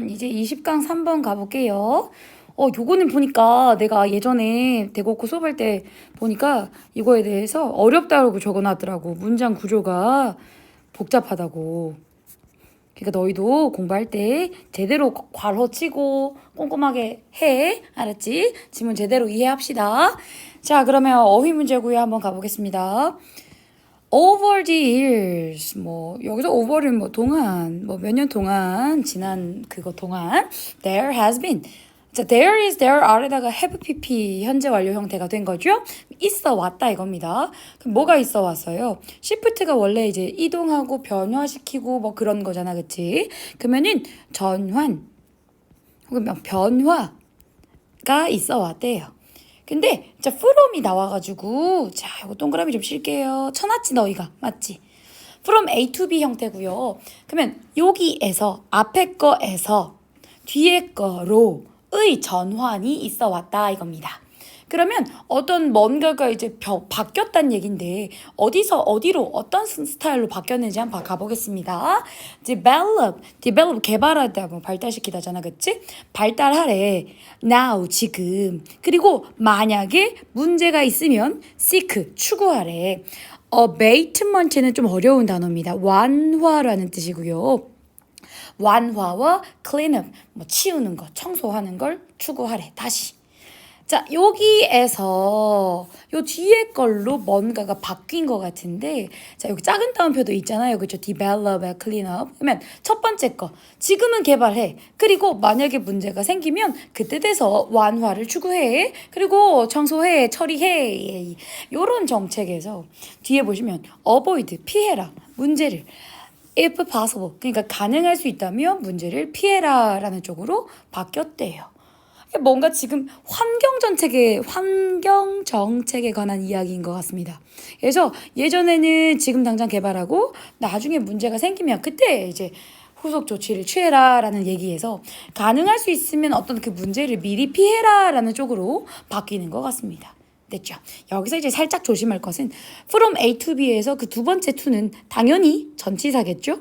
이제 20강 3번 가볼게요. 요거는 보니까 내가 예전에 대국어 수업할 때 보니까 이거에 대해서 어렵다고 적어놨더라고. 문장 구조가 복잡하다고. 그러니까 너희도 공부할 때 제대로 괄호 치고 꼼꼼하게 해. 알았지? 지문 제대로 이해합시다. 자, 그러면 어휘 문제 구요 한번 가보겠습니다. Over the years, 여기서 over는 동안, 몇 년 동안, 지난 그거 동안, there has been. 자, there is, there are다가 have pp 현재 완료 형태가 된 거죠? 있어 왔다 이겁니다. 그럼 뭐가 있어 왔어요? shift가 원래 이제 이동하고 변화시키고 그런 거잖아, 그치? 그러면은 전환, 혹은 변화가 있어 왔대요. 근데 자 from이 나와가지고 자 이거 동그라미 좀 칠게요. 쳐놨지 너희가 맞지? from A to B 형태고요. 그러면 여기에서 앞에 거에서 뒤에 거로의 전환이 있어 왔다 이겁니다. 그러면 어떤 뭔가가 이제 바뀌었다는 얘긴데 어디서 어디로 어떤 스타일로 바뀌었는지 한번 가보겠습니다. develop 개발하다 발달시키다잖아, 그치? 발달하래. now 지금. 그리고 만약에 문제가 있으면 seek 추구하래. abatement는 좀 어려운 단어입니다. 완화라는 뜻이고요. 완화와 clean up 치우는 거, 청소하는 걸 추구하래. 다시. 자, 여기에서 요 뒤에 걸로 뭔가가 바뀐 것 같은데 자, 여기 작은 따옴표도 있잖아요. 그렇죠? develop, clean up. 그러면 첫 번째 거 지금은 개발해. 그리고 만약에 문제가 생기면 그때 돼서 완화를 추구해. 그리고 청소해, 처리해. 요런 정책에서 뒤에 보시면 avoid, 피해라. 문제를 if possible. 그러니까 가능할 수 있다면 문제를 피해라라는 쪽으로 바뀌었대요. 뭔가 지금 환경 정책에 관한 이야기인 것 같습니다. 그래서 예전에는 지금 당장 개발하고 나중에 문제가 생기면 그때 이제 후속 조치를 취해라라는 얘기에서 가능할 수 있으면 어떤 그 문제를 미리 피해라라는 쪽으로 바뀌는 것 같습니다. 됐죠? 여기서 이제 살짝 조심할 것은 from A to B에서 그 두 번째 to는 당연히 전치사겠죠?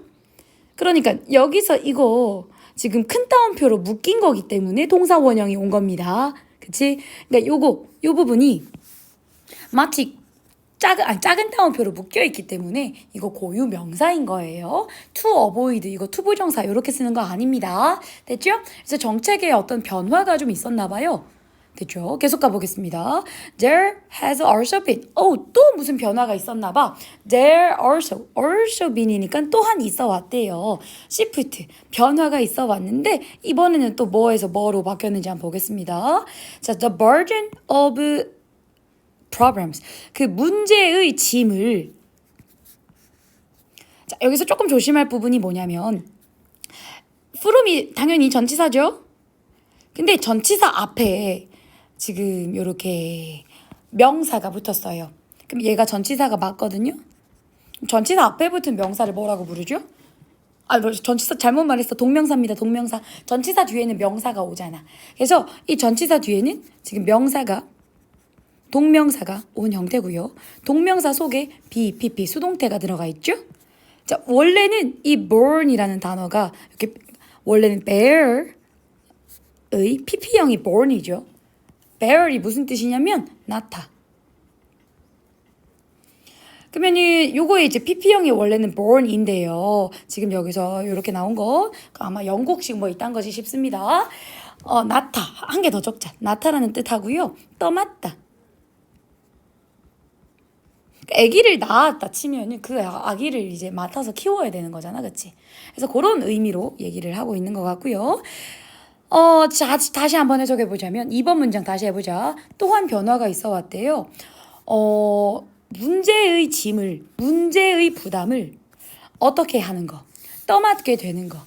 그러니까 여기서 이거 지금 큰 따옴표로 묶인 거기 때문에 동사 원형이 온 겁니다. 그치? 그러니까 요 부분이 마치 작은 따옴표로 묶여있기 때문에 이거 고유 명사인 거예요. to avoid, 이거 to 부정사 이렇게 쓰는 거 아닙니다. 됐죠? 그래서 정책에 어떤 변화가 좀 있었나 봐요. 됐죠? 계속 가보겠습니다. There has also been. 또 무슨 변화가 있었나 봐. There also been이니까 또한 있어 왔대요. shift, 변화가 있어 왔는데 이번에는 또 뭐에서 뭐로 바뀌었는지 한번 보겠습니다. 자, the burden of problems. 그 문제의 짐을. 자, 여기서 조금 조심할 부분이 뭐냐면 from이 당연히 전치사죠? 근데 전치사 앞에 지금 이렇게 명사가 붙었어요. 그럼 얘가 전치사가 맞거든요. 전치사 앞에 붙은 명사를 뭐라고 부르죠? 전치사 잘못 말했어. 동명사입니다. 동명사. 전치사 뒤에는 명사가 오잖아. 그래서 이 전치사 뒤에는 지금 동명사가 온 형태고요. 동명사 속에 be, pp, 수동태가 들어가 있죠. 자, 원래는 이 born이라는 단어가 이렇게 원래는 bear의 pp형이 born이죠. bear이 무슨 뜻이냐면 나타. 그러면은 요거에 이제 pp형이 원래는 born인데요. 지금 여기서 이렇게 나온 거 아마 영국식 이딴 것이 싶습니다. 나타 한 개 더 적자. 나타라는 뜻하고요. 떠맡다. 아기를 낳았다 치면은 그 아기를 이제 맡아서 키워야 되는 거잖아, 그치? 그래서 그런 의미로 얘기를 하고 있는 것 같고요. 다시 한번 해석해 보자면 2번 문장 다시 해보자. 또한 변화가 있어 왔대요. 문제의 짐을, 문제의 부담을 어떻게 하는 거, 떠맡게 되는 거.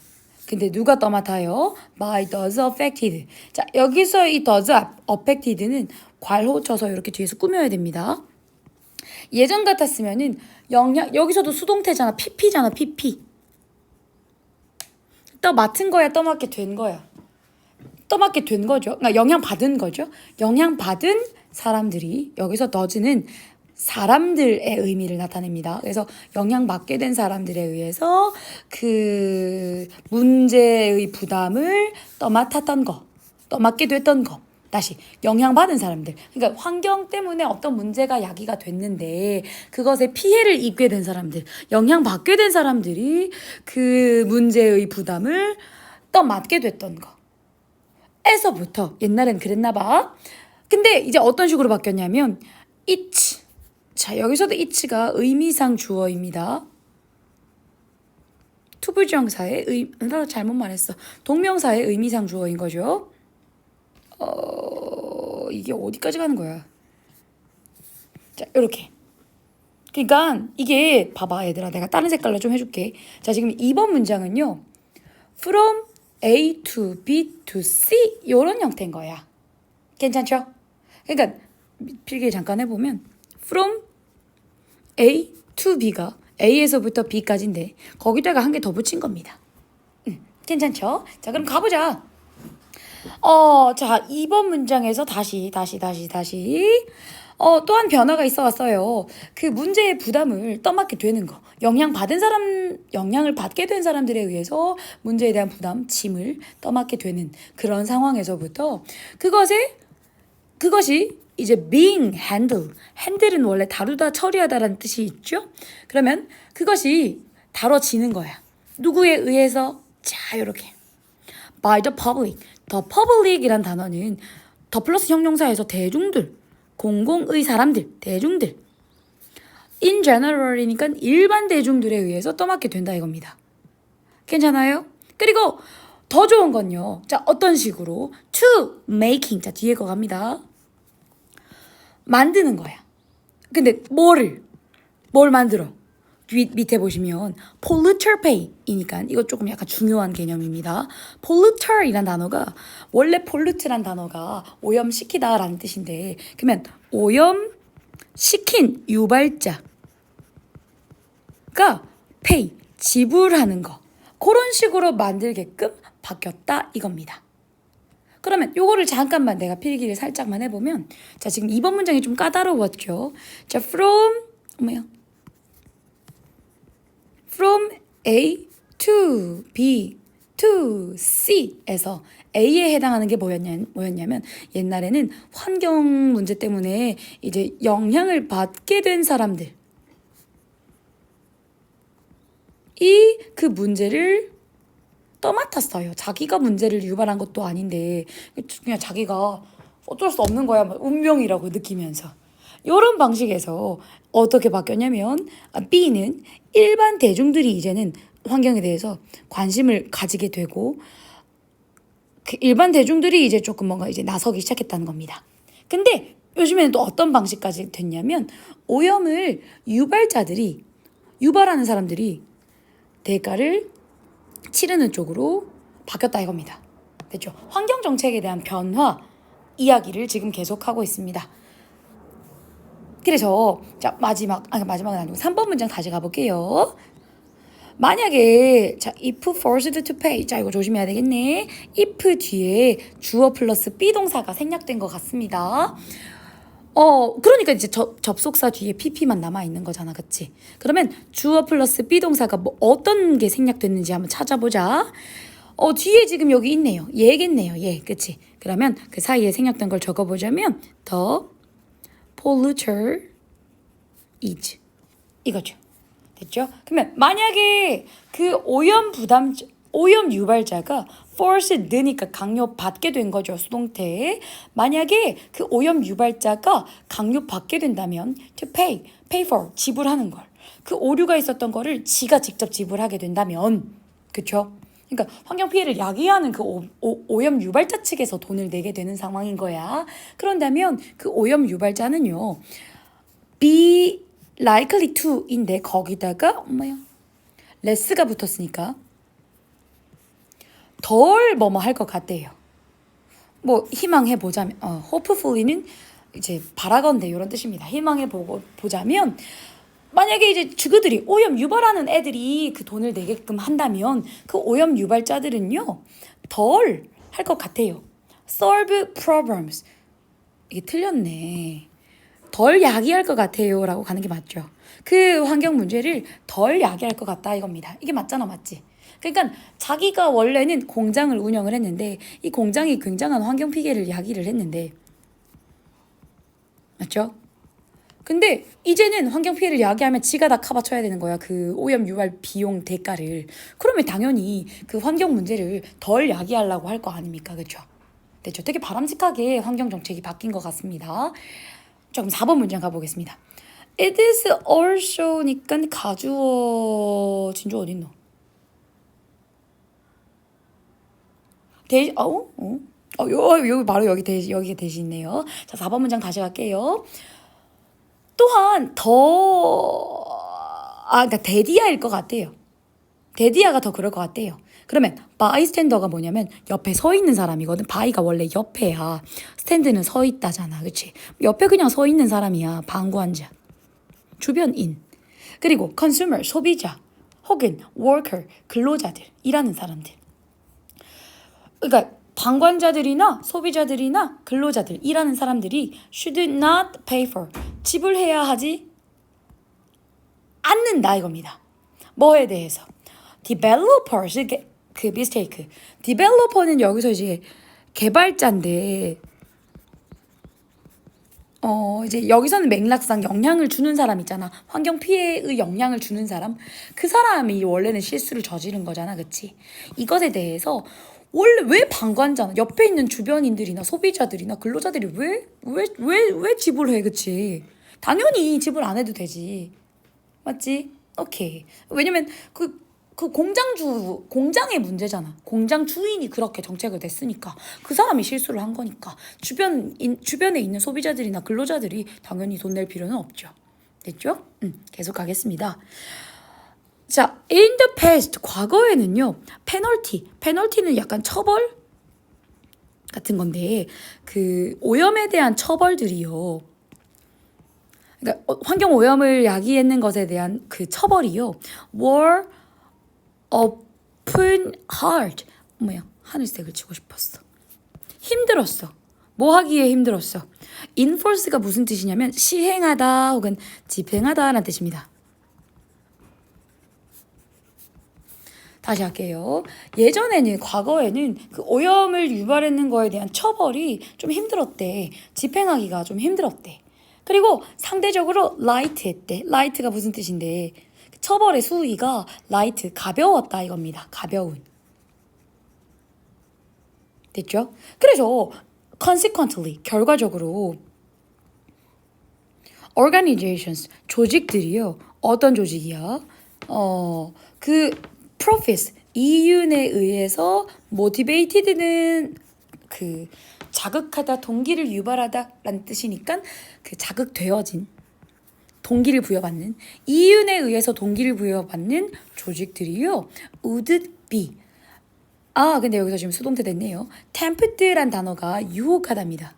근데 누가 떠맡아요? by those affected. 자, 여기서 이 those affected는 괄호 쳐서 이렇게 뒤에서 꾸며야 됩니다. 예전 같았으면은 여기서도 수동태잖아. pp잖아. pp. 떠맡은 거야, 떠맡게 된 거야. 떠맡게 된 거죠. 그러니까 영향받은 거죠. 영향받은 사람들이 여기서 does는 사람들의 의미를 나타냅니다. 그래서 영향받게 된 사람들에 의해서 그 문제의 부담을 떠맡게 됐던 거. 다시 영향받은 사람들. 그러니까 환경 때문에 어떤 문제가 야기가 됐는데 그것에 피해를 입게 된 사람들, 영향받게 된 사람들이 그 문제의 부담을 떠맡게 됐던 거. 에서부터 옛날엔 그랬나 봐. 근데 이제 어떤 식으로 바뀌었냐면 each. 자, 여기서도 each가 의미상 주어입니다. 투부정사의 잘못 말했어. 동명사의 의미상 주어인 거죠. 이게 어디까지 가는 거야? 자, 이렇게. 그러니까 이게 봐봐 얘들아, 내가 다른 색깔로 좀 해줄게. 자, 지금 2번 문장은요. From A to B to C 이런 형태인 거야. 괜찮죠? 그러니까 필기 잠깐 해보면 From A to B가 A에서부터 B까지인데 거기다가 한 개 더 붙인 겁니다. 괜찮죠? 자, 그럼 가보자. 자, 2번 문장에서 다시 또한 변화가 있어 왔어요. 그 문제의 부담을 떠맡게 되는 거. 영향을 받게 된 사람들에 의해서 문제에 대한 부담, 짐을 떠맡게 되는 그런 상황에서부터 그것이 이제 being handled. handle은 원래 다루다, 처리하다라는 뜻이 있죠? 그러면 그것이 다뤄지는 거야. 누구에 의해서? 자, 요렇게. by the public. the public이란 단어는 더 플러스 형용사에서 대중들, 공공의 사람들, 대중들. in general이니까 일반 대중들에 의해서 떠맡게 된다 이겁니다. 괜찮아요? 그리고 더 좋은 건요. 자, 어떤 식으로? to making. 자, 뒤에 거 갑니다. 만드는 거야. 근데 뭘 만들어? 밑에 보시면 polluter pay이니까 이거 조금 약간 중요한 개념입니다. polluter이란 단어가 원래 pollute란 단어가 오염시키다라는 뜻인데 그러면 오염시킨 유발자가 pay, 지불하는 거 그런 식으로 만들게끔 바뀌었다 이겁니다. 그러면 요거를 잠깐만 내가 필기를 살짝만 해보면 자, 지금 2번 문장이 좀 까다로웠죠. 자, from A to B to C에서 A에 해당하는 게 뭐였냐면 옛날에는 환경 문제 때문에 이제 영향을 받게 된 사람들 그 문제를 떠맡았어요. 자기가 문제를 유발한 것도 아닌데 그냥 자기가 어쩔 수 없는 거야. 운명이라고 느끼면서. 이런 방식에서 어떻게 바뀌었냐면 B는 일반 대중들이 이제는 환경에 대해서 관심을 가지게 되고 그 일반 대중들이 이제 조금 뭔가 이제 나서기 시작했다는 겁니다. 근데 요즘에는 또 어떤 방식까지 됐냐면 오염을 유발하는 사람들이 대가를 치르는 쪽으로 바뀌었다 이겁니다. 됐죠? 환경 정책에 대한 변화 이야기를 지금 계속하고 있습니다. 그래서 자, 마지막은 아니고 3번 문장 다시 가볼게요. 만약에 자, if forced to pay. 자, 이거 조심해야 되겠네. if 뒤에 주어 플러스 비동사가 생략된 것 같습니다. 그러니까 이제 접속사 뒤에 pp만 남아 있는 거잖아. 그치? 그러면 주어 플러스 비동사가 뭐 어떤 게 생략됐는지 한번 찾아보자. 뒤에 지금 여기 있네요. 얘겠네요. 얘. 그치? 그러면 그 사이에 생략된 걸 적어보자면 the polluter is 이거죠. 됐죠? 그러면 만약에 그 오염 유발자가 forced니까 강요받게 된 거죠. 수동태. 만약에 그 오염 유발자가 강요받게 된다면 to pay for 지불하는 걸. 그 오류가 있었던 거를 지가 직접 지불하게 된다면 그쵸? 그러니까 환경 피해를 야기하는 그 오염 유발자 측에서 돈을 내게 되는 상황인 거야. 그런다면 그 오염 유발자는요. be likely to인데 거기다가 less가 붙었으니까 덜 뭐뭐 할 것 같대요. 뭐 희망해 보자면 hopefully는 이제 바라건대 이런 뜻입니다. 희망해 보자면 만약에 이제 그들이 오염 유발하는 애들이 그 돈을 내게끔 한다면 그 오염 유발자들은요 덜 할 것 같아요. solve problems 이게 틀렸네. 덜 야기할 것 같아요 라고 가는 게 맞죠. 그 환경 문제를 덜 야기할 것 같다 이겁니다. 이게 맞잖아, 맞지? 그러니까 자기가 원래는 공장을 운영을 했는데 이 공장이 굉장한 환경 피해를 야기를 했는데 맞죠? 근데 이제는 환경 피해를 야기하면 지가 다 커버쳐야 되는 거야. 그 오염 유발 비용 대가를. 그러면 당연히 그 환경 문제를 덜 야기하려고 할 거 아닙니까? 그렇죠? 됐죠? 되게 바람직하게 환경 정책이 바뀐 것 같습니다. 자, 그럼 4번 문장 가보겠습니다. It is also니까 가주어 진주 어딨노? 여기 바로 여기 대시 있네요. 자, 4번 문장 다시 갈게요. 또한 그러니까 데디아일 것 같아요. 데디아가 더 그럴 것 같아요. 그러면 바이스탠더가 뭐냐면 옆에 서 있는 사람이거든. 바이가 원래 옆에야. 스탠드는 서 있다잖아. 그치? 옆에 그냥 서 있는 사람이야. 방관자. 주변인. 그리고 consumer, 소비자. 혹은 worker, 근로자들. 일하는 사람들. 그러니까 방관자들이나 소비자들이나 근로자들, 일하는 사람들이 should not pay for. 지불해야 하지 않는다 이겁니다. 뭐에 대해서? developers, 그 mistake. developer는 여기서 이제 개발자인데 이제 여기서는 맥락상 영향을 주는 사람 있잖아. 환경 피해의 영향을 주는 사람. 그 사람이 원래는 실수를 저지른 거잖아. 그치? 이것에 대해서 원래 왜 방관자나 옆에 있는 주변인들이나 소비자들이나 근로자들이 왜 지불해? 그치? 당연히 지불 안 해도 되지. 맞지? 오케이. 왜냐면 그 공장의 문제잖아. 공장 주인이 그렇게 정책을 냈으니까. 그 사람이 실수를 한 거니까. 주변에 있는 소비자들이나 근로자들이 당연히 돈 낼 필요는 없죠. 됐죠? 계속 가겠습니다. 자, in the past, 과거에는요, 페널티는 약간 처벌 같은 건데, 그 오염에 대한 처벌들이요. 그러니까 환경 오염을 야기했는 것에 대한 그 처벌이요. were often hard. 하늘색을 치고 싶었어. 힘들었어. 뭐 하기에 힘들었어? enforce가 무슨 뜻이냐면 시행하다 혹은 집행하다라는 뜻입니다. 다시 할게요. 예전에는 과거에는 그 오염을 유발했는 거에 대한 처벌이 좀 힘들었대. 집행하기가 좀 힘들었대. 그리고 상대적으로 라이트했대. 라이트가 무슨 뜻인데 처벌의 수위가 라이트, 가벼웠다 이겁니다. 가벼운. 됐죠? 그래서 consequently, 결과적으로 organizations, 조직들이요. 어떤 조직이야? 그 profits, 이윤에 의해서 motivated는 그 자극하다, 동기를 유발하다라는 뜻이니까 그 자극되어진 동기를 부여받는 이윤에 의해서 동기를 부여받는 조직들이요. would be. 근데 여기서 지금 수동태 됐네요. tempt란 단어가 유혹하답니다.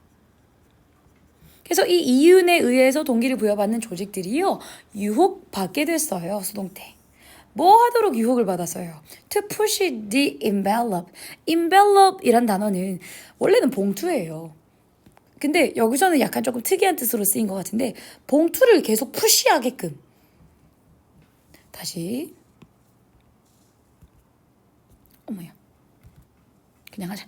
그래서 이 이윤에 의해서 동기를 부여받는 조직들이요. 유혹받게 됐어요. 수동태. 뭐 하도록 유혹을 받았어요? To push the envelope. envelope이란 단어는 원래는 봉투예요. 근데 여기서는 약간 조금 특이한 뜻으로 쓰인 것 같은데 봉투를 계속 푸시하게끔. 다시. 어머야. 그냥 하자.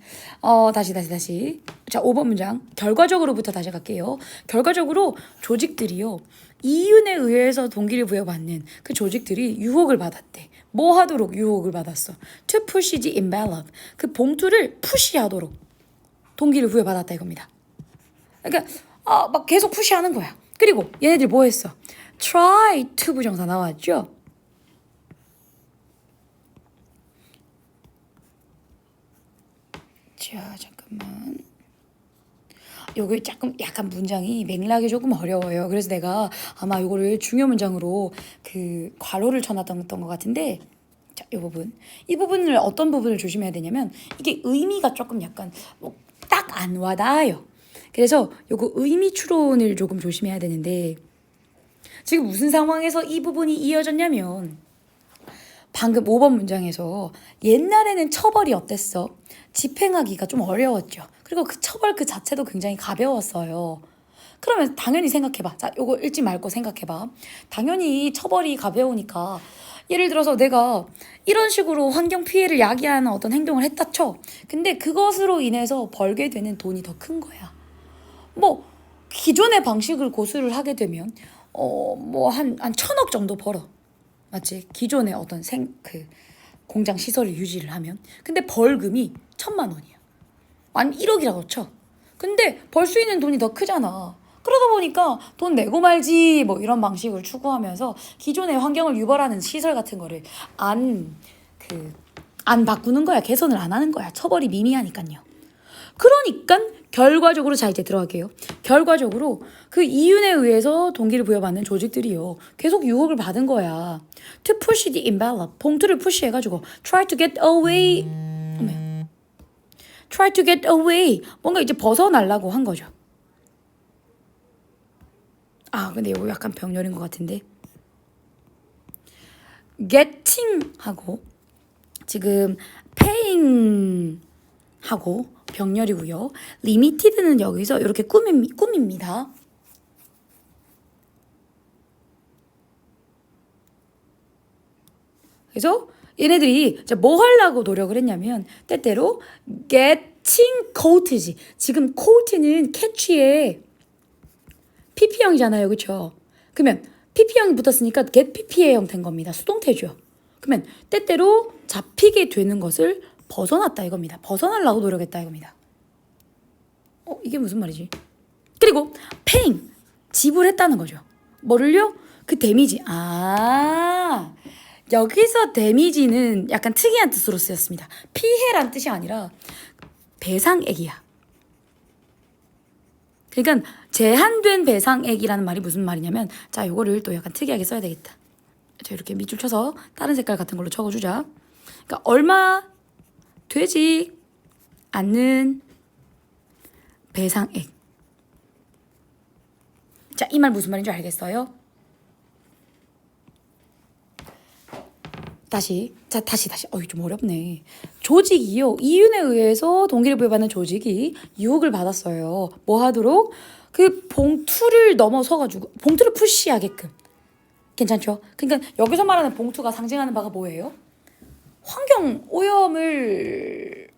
다시. 자, 5번 문장. 결과적으로부터 다시 갈게요. 결과적으로 조직들이요. 이윤에 의해서 동기를 부여받는 그 조직들이 유혹을 받았대. 뭐 하도록 유혹을 받았어? To push the envelope. 그 봉투를 푸시하도록 동기를 부여받았다 이겁니다. 그러니까 막 계속 푸시하는 거야. 그리고 얘네들 뭐 했어? try to 부정사 나왔죠? 자, 잠깐만. 요거 약간 문장이 맥락이 조금 어려워요. 그래서 내가 아마 요거를 중요 문장으로 그 괄호를 쳐놨던 것 같은데, 자, 이 부분을 어떤 부분을 조심해야 되냐면 이게 의미가 조금 약간 딱 안 와닿아요. 그래서 요거 의미 추론을 조금 조심해야 되는데 지금 무슨 상황에서 이 부분이 이어졌냐면 방금 5번 문장에서 옛날에는 처벌이 어땠어? 집행하기가 좀 어려웠죠. 그리고 그 처벌 그 자체도 굉장히 가벼웠어요. 그러면 당연히 생각해봐. 자, 요거 읽지 말고 생각해봐. 당연히 처벌이 가벼우니까 예를 들어서 내가 이런 식으로 환경 피해를 야기하는 어떤 행동을 했다 쳐. 근데 그것으로 인해서 벌게 되는 돈이 더 큰 거야. 뭐 기존의 방식을 고수를 하게 되면 뭐 한 1,000억 정도 벌어. 맞지? 기존의 어떤 공장 시설을 유지를 하면. 근데 벌금이 1,000만 원이야. 만 1억이라고 쳐. 근데 벌 수 있는 돈이 더 크잖아. 그러다 보니까 돈 내고 말지 뭐 이런 방식을 추구하면서 기존의 환경을 유발하는 시설 같은 거를 안 바꾸는 거야. 개선을 안 하는 거야. 처벌이 미미하니까요. 그러니까 결과적으로 자 이제 들어갈게요. 결과적으로 그 이윤에 의해서 동기를 부여받는 조직들이요. 계속 유혹을 받은 거야. To push the envelope. 봉투를 푸시해가지고 try to get away. try to get away. 뭔가 이제 벗어나려고 한 거죠. 근데 이거 약간 병렬인 것 같은데. getting 하고 지금 paying 하고 병렬이고요. limited는 여기서 이렇게 꾸밉니다. 그래서 얘네들이 뭐 하려고 노력을 했냐면 때때로 getting coated. 지금 coat는 catch의 pp형이잖아요. 그렇죠? 그러면 pp형이 붙었으니까 get pp의 형 된 겁니다. 수동태죠. 그러면 때때로 잡히게 되는 것을 벗어났다 이겁니다. 벗어나려고 노력했다 이겁니다. 이게 무슨 말이지? 그리고 paying 지불했다는 거죠. 뭐를요? 그 데미지. 여기서 데미지는 약간 특이한 뜻으로 쓰였습니다. 피해란 뜻이 아니라 배상액이야. 그러니까 제한된 배상액이라는 말이 무슨 말이냐면 자 요거를 또 약간 특이하게 써야 되겠다. 자 이렇게 밑줄 쳐서 다른 색깔 같은 걸로 적어주자. 그러니까 얼마 되지 않는 배상액. 자 이 말 무슨 말인지 알겠어요? 다시. 좀 어렵네. 조직이요. 이윤에 의해서 동기를 부여받는 조직이 유혹을 받았어요. 뭐 하도록? 그 봉투를 넘어서가지고 봉투를 푸시하게끔. 괜찮죠? 그러니까 여기서 말하는 봉투가 상징하는 바가 뭐예요? 환경 오염을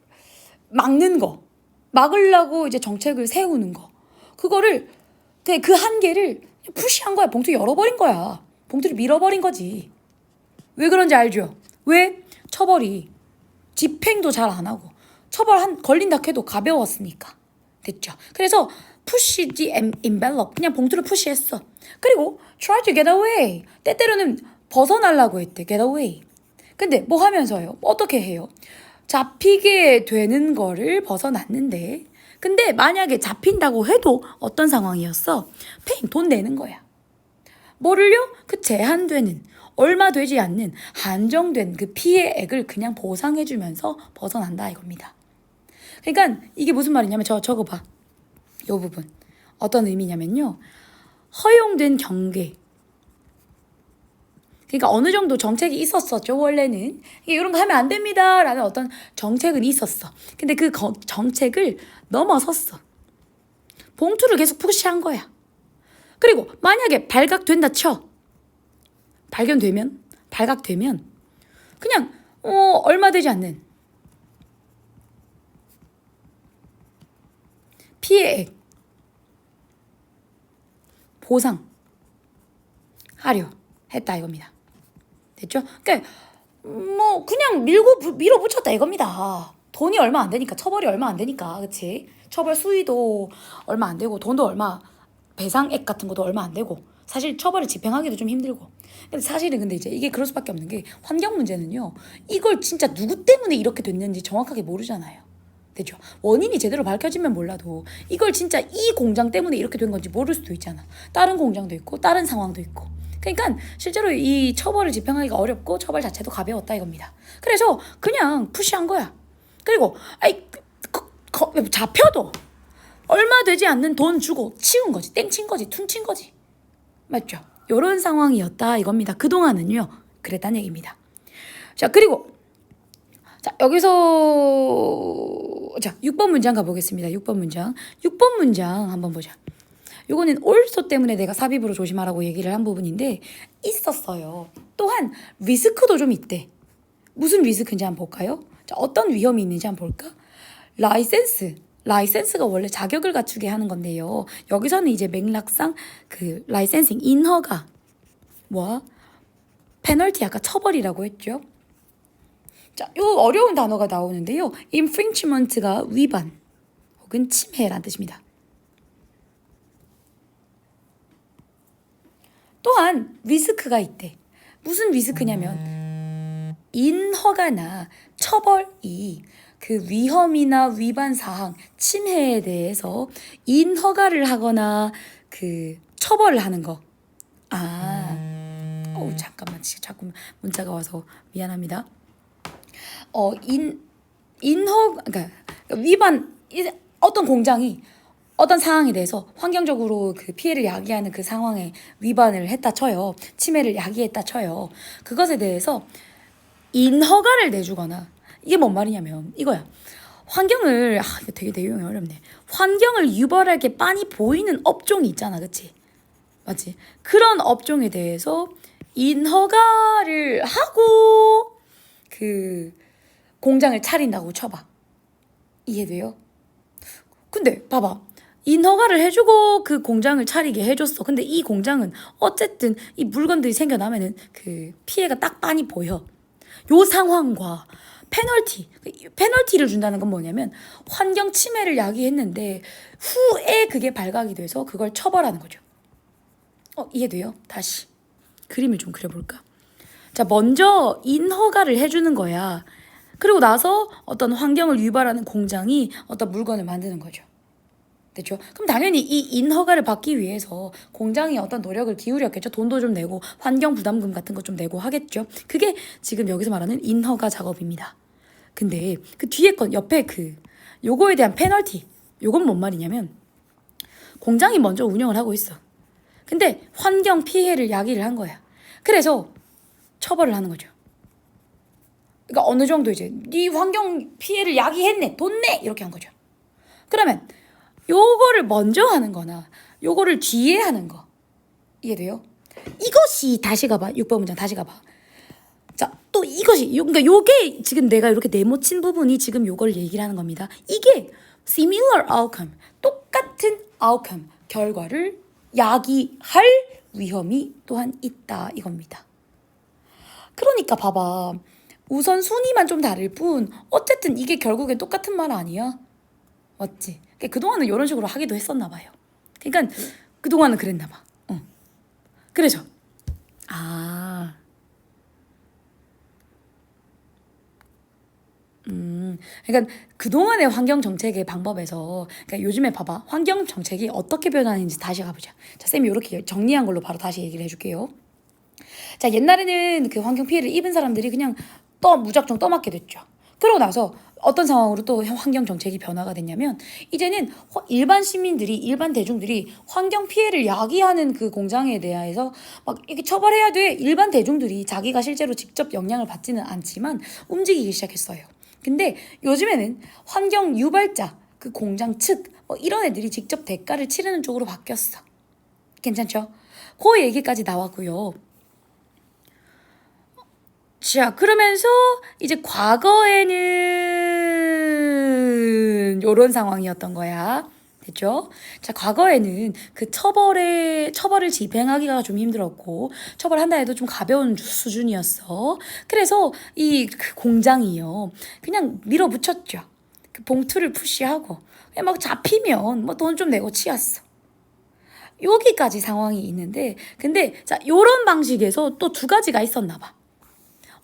막는 거. 막으려고 이제 정책을 세우는 거. 그거를 그 한계를 푸시한 거야. 봉투 열어버린 거야. 봉투를 밀어버린 거지. 왜 그런지 알죠? 왜? 처벌이 집행도 잘 안 하고 처벌 걸린다 해도 가벼웠으니까. 됐죠? 그래서 push the envelope 그냥 봉투를 푸시했어. 그리고 try to get away 때때로는 벗어나려고 했대. get away. 근데 뭐 하면서요? 어떻게 해요? 잡히게 되는 거를 벗어났는데 근데 만약에 잡힌다고 해도 어떤 상황이었어? paying 돈 내는 거야. 뭐를요? 그 제한되는 얼마 되지 않는 한정된 그 피해액을 그냥 보상해주면서 벗어난다 이겁니다. 그러니까 이게 무슨 말이냐면 저거 봐. 이 부분. 어떤 의미냐면요. 허용된 경계. 그러니까 어느 정도 정책이 있었었죠. 원래는. 이런 거 하면 안 됩니다. 라는 어떤 정책은 있었어. 근데 그 정책을 넘어섰어. 봉투를 계속 푸시한 거야. 그리고 만약에 발각된다 쳐. 발각되면 그냥 얼마 되지 않는 피해액 보상하려 했다 이겁니다. 됐죠? 그러니까 뭐 그냥 밀어붙였다 이겁니다. 돈이 얼마 안 되니까 처벌이 얼마 안 되니까 그치? 처벌 수위도 얼마 안 되고 돈도 얼마 배상액 같은 것도 얼마 안 되고 사실 처벌을 집행하기도 좀 힘들고. 근데 사실은 근데 이제 이게 그럴 수밖에 없는 게 환경 문제는요. 이걸 진짜 누구 때문에 이렇게 됐는지 정확하게 모르잖아요. 됐죠? 원인이 제대로 밝혀지면 몰라도 이걸 진짜 이 공장 때문에 이렇게 된 건지 모를 수도 있잖아. 다른 공장도 있고 다른 상황도 있고. 그러니까 실제로 이 처벌을 집행하기가 어렵고 처벌 자체도 가벼웠다 이겁니다. 그래서 그냥 푸시한 거야. 그리고 잡혀도 얼마 되지 않는 돈 주고 치운 거지. 땡친 거지. 퉁친 거지. 맞죠? 요런 상황이었다 이겁니다. 그동안은요. 그랬다는 얘기입니다. 자, 그리고 자, 여기서 6번 문장 가보겠습니다. 6번 문장 한번 보자. 요거는 also 때문에 내가 삽입으로 조심하라고 얘기를 한 부분인데 있었어요. 또한 리스크도 좀 있대. 무슨 리스크인지 한번 볼까요? 자, 어떤 위험이 있는지 한번 볼까? 라이센스가 원래 자격을 갖추게 하는 건데요. 여기서는 이제 맥락상 그 라이센싱 인허가 뭐야? 페널티 아까 처벌이라고 했죠. 자, 요 어려운 단어가 나오는데요. infringement가 위반 혹은 침해란 뜻입니다. 또한 리스크가 있대. 무슨 리스크냐면 인허가나 처벌이 그 위험이나 위반 사항, 침해에 대해서 인허가를 하거나 그 처벌을 하는 거. 잠깐만, 자꾸 문자가 와서 미안합니다. 그러니까 위반, 어떤 공장이 어떤 상황에 대해서 환경적으로 그 피해를 야기하는 그 상황에 위반을 했다 쳐요. 침해를 야기했다 쳐요. 그것에 대해서 인허가를 내주거나, 이게 뭔 말이냐면 이거야. 환경을 이거 되게 내용이 어렵네. 환경을 유발하게 빤히 보이는 업종이 있잖아, 그치? 맞지? 그런 업종에 대해서 인허가를 하고 그 공장을 차린다고 쳐봐. 이해돼요? 근데 봐봐. 인허가를 해주고 그 공장을 차리게 해줬어. 근데 이 공장은 어쨌든 이 물건들이 생겨나면은 그 피해가 딱 빤히 보여. 요 상황과 페널티를 준다는 건 뭐냐면 환경 침해를 야기했는데 후에 그게 발각이 돼서 그걸 처벌하는 거죠. 이해돼요? 다시 그림을 좀 그려볼까? 자, 먼저 인허가를 해주는 거야. 그리고 나서 어떤 환경을 유발하는 공장이 어떤 물건을 만드는 거죠. 됐죠? 그럼 당연히 이 인허가를 받기 위해서 공장이 어떤 노력을 기울였겠죠. 돈도 좀 내고 환경 부담금 같은 거 좀 내고 하겠죠. 그게 지금 여기서 말하는 인허가 작업입니다. 근데 그 뒤에 건 옆에 요거에 대한 페널티, 요건 뭔 말이냐면 공장이 먼저 운영을 하고 있어. 근데 환경 피해를 야기를 한 거야. 그래서 처벌을 하는 거죠. 그러니까 어느 정도 이제 네 환경 피해를 야기했네, 돈 내, 이렇게 한 거죠. 그러면 요거를 먼저 하는 거나 요거를 뒤에 하는 거, 이해돼요? 이것이, 다시 가봐. 6번 문장 다시 가봐. 자, 또 이것이, 그러니까 요게 지금 내가 이렇게 네모친 부분이 지금 요걸 얘기를 하는 겁니다. 이게 similar outcome, 똑같은 outcome, 결과를 야기할 위험이 또한 있다, 이겁니다. 그러니까 봐봐. 우선 순위만 좀 다를 뿐 어쨌든 이게 결국엔 똑같은 말 아니야? 맞지? 그동안은 이런 식으로 하기도 했었나 봐요. 그러니까 그동안은 그랬나 봐. 그래서 그러니까 그동안의 환경 정책의 방법에서, 그러니까 요즘에 봐봐. 환경 정책이 어떻게 변하는지 다시 가보자. 자, 쌤이 이렇게 정리한 걸로 바로 다시 얘기를 해줄게요. 자, 옛날에는 그 환경 피해를 입은 사람들이 그냥 무작정 떠맡게 됐죠. 그러고 나서 어떤 상황으로 또 환경 정책이 변화가 됐냐면 이제는 일반 시민들이, 일반 대중들이 환경 피해를 야기하는 그 공장에 대해서 막 이렇게 처벌해야 돼. 일반 대중들이 자기가 실제로 직접 영향을 받지는 않지만 움직이기 시작했어요. 근데 요즘에는 환경 유발자, 그 공장 측 이런 애들이 직접 대가를 치르는 쪽으로 바뀌었어. 괜찮죠? 그 얘기까지 나왔고요. 자, 그러면서 이제 과거에는 요런 상황이었던 거야. 됐죠? 자, 과거에는 그 처벌을 집행하기가 좀 힘들었고, 처벌한다 해도 좀 가벼운 수준이었어. 그래서 그 공장이요. 그냥 밀어붙였죠. 그 봉투를 푸시하고, 그냥 막 잡히면 돈 좀 내고 치웠어. 여기까지 상황이 있는데, 근데 자, 요런 방식에서 또 두 가지가 있었나 봐.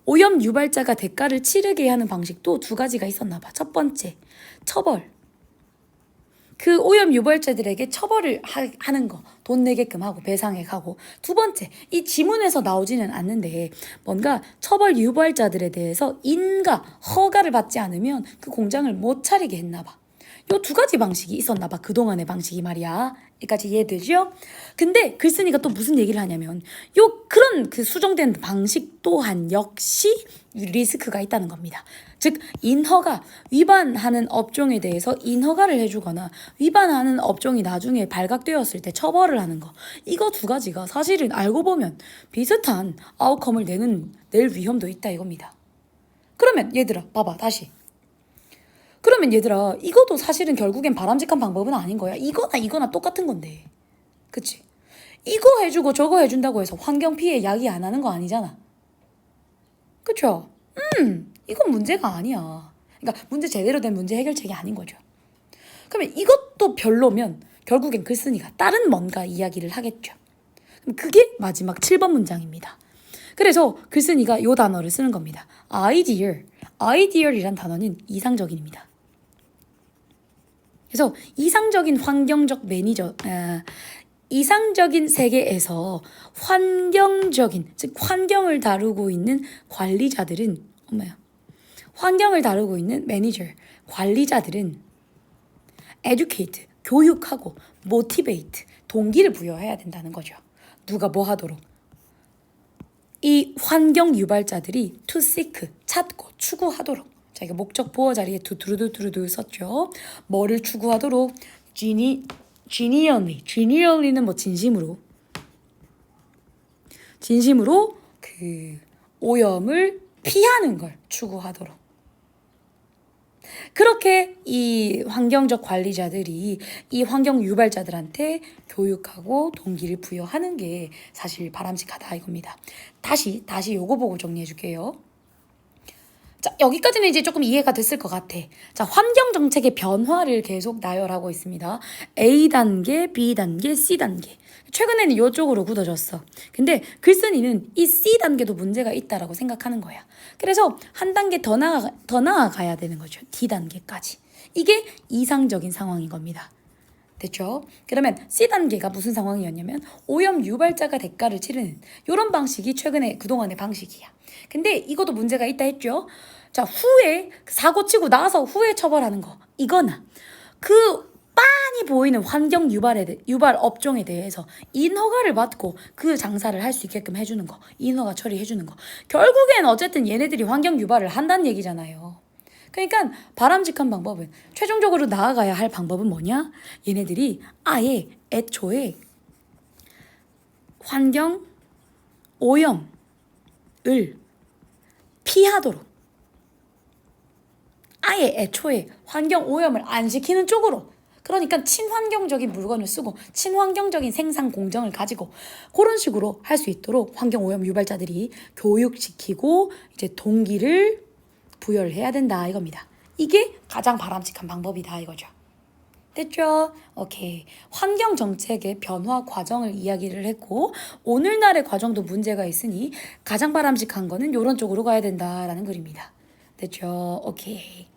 오염 유발자가 대가를 치르게 하는 방식도 두 가지가 있었나 봐. 첫 번째, 처벌. 그 오염 유발자들에게 처벌을 하는 거, 돈 내게끔 하고 배상액 하고. 두 번째, 이 지문에서 나오지는 않는데 뭔가 처벌 유발자들에 대해서 인가, 허가를 받지 않으면 그 공장을 못 차리게 했나 봐. 요 두 가지 방식이 있었나 봐. 그동안의 방식이 말이야. 여기까지 이해되죠? 근데 글쓴이가 또 무슨 얘기를 하냐면 그런 그 수정된 방식 또한 역시 리스크가 있다는 겁니다. 즉 인허가 위반하는 업종에 대해서 인허가를 해주거나 위반하는 업종이 나중에 발각되었을 때 처벌을 하는 거. 이거 두 가지가 사실은 알고 보면 비슷한 아웃컴을 낼 위험도 있다 이겁니다. 그러면 얘들아 봐봐 다시. 그러면 얘들아 이것도 사실은 결국엔 바람직한 방법은 아닌 거야. 이거나 똑같은 건데. 그치? 이거 해주고 저거 해준다고 해서 환경 피해 야기 안 하는 거 아니잖아. 그쵸? 이건 문제가 아니야. 그러니까 문제 제대로 된 문제 해결책이 아닌 거죠. 그러면 이것도 별로면 결국엔 글쓴이가 다른 뭔가 이야기를 하겠죠. 그럼 그게 마지막 7번 문장입니다. 그래서 글쓴이가 이 단어를 쓰는 겁니다. ideal. ideal이란 단어는 이상적인입니다. 그래서 이상적인 환경적 이상적인 세계에서 환경적인, 즉 환경을 다루고 있는 관리자들은 환경을 다루고 있는 매니저, 관리자들은 educate, 교육하고 motivate, 동기를 부여해야 된다는 거죠. 누가 뭐 하도록? 이 환경 유발자들이 to seek, 찾고 추구하도록. 자, 이게 목적 보어 자리에 두루두루두루 썼죠. 뭐를 추구하도록? genuinely는 뭐 진심으로 그 오염을 피하는 걸 추구하도록. 그렇게 이 환경적 관리자들이 이 환경 유발자들한테 교육하고 동기를 부여하는 게 사실 바람직하다 이겁니다. 다시 요거 보고 정리해 줄게요. 자, 여기까지는 이제 조금 이해가 됐을 것 같아. 자, 환경 정책의 변화를 계속 나열하고 있습니다. A단계, B단계, C단계. 최근에는 이쪽으로 굳어졌어. 근데 글쓴이는 이 C단계도 문제가 있다라고 생각하는 거야. 그래서 한 단계 더 나아가야 되는 거죠. D단계까지. 이게 이상적인 상황인 겁니다. 됐죠? 그러면 C단계가 무슨 상황이었냐면 오염 유발자가 대가를 치르는 이런 방식이 그동안의 방식이야. 근데 이것도 문제가 있다 했죠? 자, 후에 사고 치고 나서 후에 처벌하는 거. 이거나 그 빤히 보이는 환경 유발 업종에 대해서 인허가를 받고 그 장사를 할 수 있게끔 해주는 거. 인허가 처리해주는 거. 결국엔 어쨌든 얘네들이 환경 유발을 한다는 얘기잖아요. 그러니까 바람직한 방법은 최종적으로 나아가야 할 방법은 뭐냐? 얘네들이 아예 애초에 환경 오염을 피하도록 아예 애초에 환경 오염을 안 시키는 쪽으로 그러니까 친환경적인 물건을 쓰고 친환경적인 생산 공정을 가지고 그런 식으로 할 수 있도록 환경 오염 유발자들이 교육시키고 이제 동기를 부여를 해야 된다 이겁니다. 이게 가장 바람직한 방법이다 이거죠. 됐죠? 오케이. 환경 정책의 변화 과정을 이야기를 했고 오늘날의 과정도 문제가 있으니 가장 바람직한 거는 이런 쪽으로 가야 된다라는 글입니다. 됐죠? 오케이.